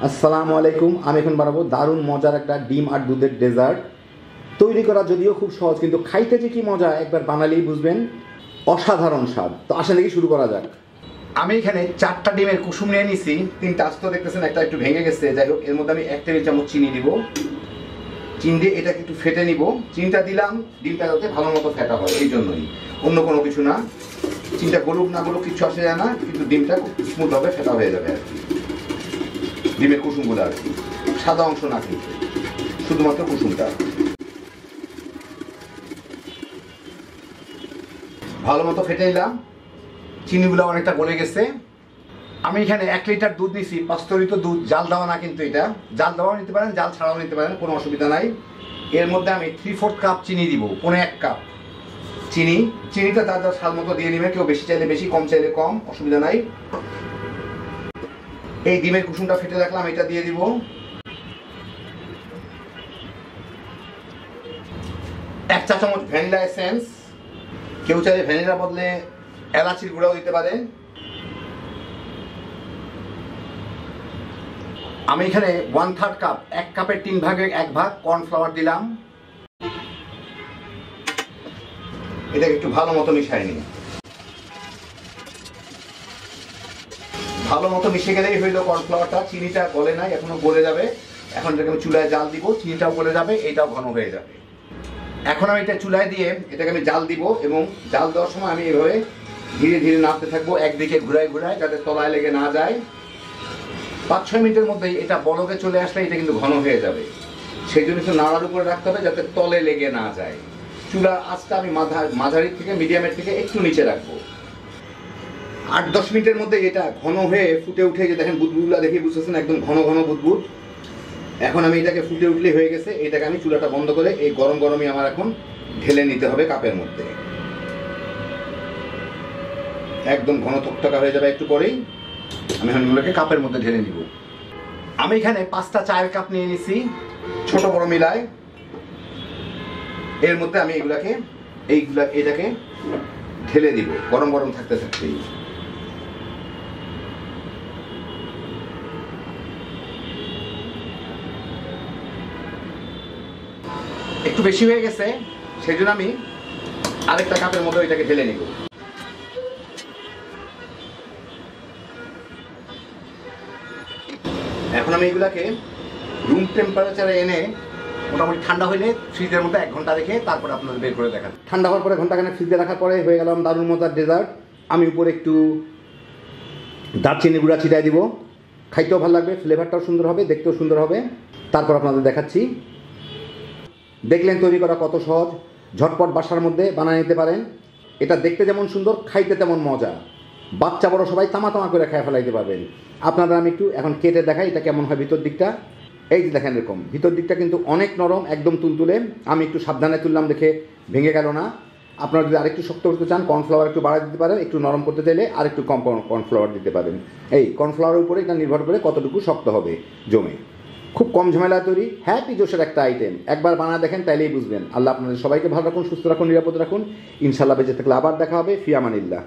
আসসালামু আলাইকুম। আমি এখন বানাবো দারুণ মজার একটা ডিম আর দুধের ডেজার্ট। তৈরি করা যদিও খুব সহজ, কিন্তু খাইতে যে কি মজা একবার বানালেই বুঝবেন। অসাধারণ স্বাদ। তো আসেন দেখি শুরু করা যাক। আমি এখানে 4টা ডিমের কুসুম নিয়ে নিছি। 3টা আস্ত দেখতেছেন, একটা একটু ভেঙে গেছে। যাই হোক, এর মধ্যে আমি 1 টেবিল চামচ চিনি দিব। চিনি দিয়ে এটাকে একটু ফেটে নিব। চিনিটা দিলাম ডিমটা যাতে ভালো মতো ফেটা হয়, এই জন্যই, অন্য কোনো কিছু না। চিনিটা গলুক না গলুক কিছু আসে যায় না, কিন্তু ডিমটা খুব স্মুথভাবে ফেটা হয়ে যাবে আর কি। ডিমের কুসুমগুলো আর কি, সাদা অংশ না, কিন্তু শুধুমাত্র কুসুমটা। ভালো মতো ফেটে নিলাম। চিনিগুলো অনেকটা গলে গেছে। আমি এখানে 1 লিটার দুধ নিছি, পাস্তরিত দুধ, জাল দেওয়া না কিন্তু এটা। জাল দেওয়াও নিতে পারেন, জাল ছাড়াও নিতে পারেন, কোনো অসুবিধা নাই। এর মধ্যে আমি 3/4 কাপ চিনি দিব, 1.5 কাপ চিনি। চিনিটা তার যার স্বাদ মতো দিয়ে নেবে, কেউ বেশি চাইলে বেশি, কম চাইলে কম, অসুবিধা নাই। এই ডিমের কুসুমটা ফেটে রাখলাম, এটা দিয়ে দিব। 1 চা চামচ ভ্যানিলা এসেন্স। কেউ চাইলে ভ্যানিলার বদলে এলাচির গুঁড়াও দিতে পারেন। আমি এখানে 1/3 কাপ, 1 কাপের 3 ভাগের 1 ভাগ কর্নফ্লাওয়ার দিলাম। এটাকে একটু ভালো মতো মিশাই নিই। ভালো মতো মিশে গেলেই হইলো কর্নফ্লাওয়ারটা। চিনিটা গলে নাই, এখনো গলে যাবে। এখন এটাকে আমি চুলায় জাল দিব, চিনিটাও গলে যাবে, এইটাও ঘন হয়ে যাবে। এখন আমি এটা চুলায় দিয়ে এটাকে আমি জাল দিব, এবং জাল দেওয়ার সময় আমি এভাবে ধীরে ধীরে নাড়তে থাকবো, একদিকে ঘুরায় ঘুরায়, যাতে তলায় লেগে না যায়। 5-6 মিনিটের মধ্যেই এটা বলকে চলে আসলে এটা কিন্তু ঘন হয়ে যাবে। সেই জন্য একটু নাড়ার উপরে রাখতে হবে, যাতে তলে লেগে না যায়। চুলার আঁচটা আমি মাঝারি থেকে মিডিয়ামের থেকে একটু নিচে রাখবো। 8-10 মিনিটের মধ্যে এটা ঘন হয়ে ফুটে উঠে, যে দেখেন বুদবুদগুলো দেখে বুঝতেছেন, একদম ঘন ঘন বুদবুদ। এখন আমি এটাকে ফুটে উঠলে হয়ে গেছে। এটাকে আমি চুলাটা বন্ধ করে এই গরম গরমই আমার এখন ঢেলে নিতে হবে কাপের মধ্যে। একদম ঘন থকথকা হয়ে যাবে একটু পরেই। আমি এখন এগুলোকে কাপের মধ্যে ঢেলে নিব। আমি এখানে 5টা চায়ের কাপ নিয়ে নিছি, ছোট বড় মিলায়। এর মধ্যে আমি এটাকে ঢেলে দিব গরম গরম থাকতে থাকতেই। একটু বেশি হয়ে গেছে, সেই জন্য আমি আরেকটা কাপের মধ্যে এটাকে ঢেলে নিব। এখন আমি এগুলাকে রুম টেম্পারেচারে এনে মোটামুটি ঠান্ডা হইলে ফ্রিজের মধ্যে 1 ঘন্টা রেখে তারপর আপনাদের বের করে দেখান। ঠান্ডা হওয়ার পরে ঘন্টাখানেক ফ্রিজে রাখার পরে হয়ে গেলাম দারুণ মজার ডেজার্ট। আমি উপরে একটু দারচিনি গুঁড়া ছিটাই দিব। খাইতেও ভালো লাগবে, ফ্লেভারটাও সুন্দর হবে, দেখতেও সুন্দর হবে। তারপর আপনাদের দেখাচ্ছি। দেখলেন তৈরি করা কত সহজ, ঝটপট বাসার মধ্যে বানিয়ে নিতে পারেন। এটা দেখতে যেমন সুন্দর, খাইতে তেমন মজা। বাচ্চা বড় সবাই তামা তামা করে খেয়ে ফেলাইতে পারবেন। আপনাদের আমি একটু এখন কেটে দেখাই এটা কেমন হয় ভিতর দিকটা। এই যে দেখেন, এরকম ভিতর দিকটা কিন্তু অনেক নরম, একদম তুলতুলে। আমি একটু সাবধানে তুললাম দেখে ভেঙে গেল না। আপনারা যদি আরেকটু শক্ত করতে চান, কর্নফ্লাওয়ার একটু বাড়াই দিতে পারেন। একটু নরম করতে চাইলে আর একটু কম কর্নফ্লাওয়ার দিতে পারেন। এই কর্নফ্লাওয়ারের উপরে এটা নির্ভর করে কতটুকু শক্ত হবে জমে। খুব কম ঝামেলা তৈরি, হ্যাপি জোশের একটা আইটেম। একবার বানা দেখেন, তাইলেই বুঝবেন। আল্লাহ আপনাদের সবাইকে ভালো রাখুন, সুস্থ রাখুন, নিরাপদ রাখুন। ইনশাল্লাহ বেঁচে থাকলে আবার দেখা হবে। ফি আমানিল্লাহ।